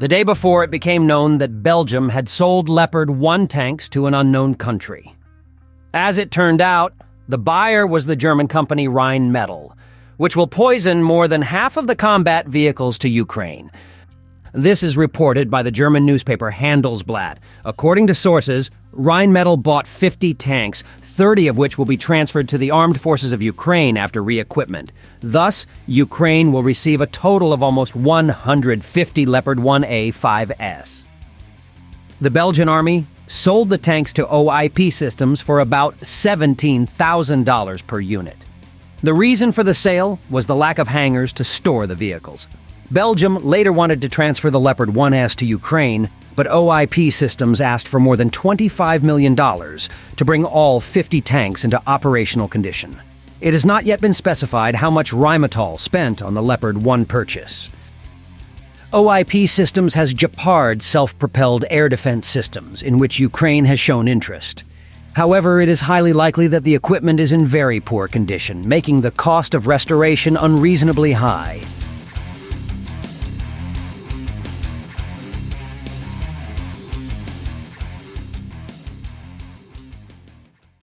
The day before, it became known that Belgium had sold Leopard 1 tanks to an unknown country. As it turned out, the buyer was the German company Rheinmetall, which will poison more than half of the combat vehicles to Ukraine. This is reported by the German newspaper Handelsblatt. According to sources, Rheinmetall bought 50 tanks, 30 of which will be transferred to the armed forces of Ukraine after re-equipment. Thus, Ukraine will receive a total of almost 150 Leopard 1A5S. The Belgian Army sold the tanks to OIP Systems for about $17,000 per unit. The reason for the sale was the lack of hangars to store the vehicles. Belgium later wanted to transfer the Leopard 1S to Ukraine, but OIP Systems asked for more than $25 million to bring all 50 tanks into operational condition. It has not yet been specified how much Rheimetall spent on the Leopard 1 purchase. OIP Systems has Leopard self-propelled air defense systems, in which Ukraine has shown interest. However, it is highly likely that the equipment is in very poor condition, making the cost of restoration unreasonably high.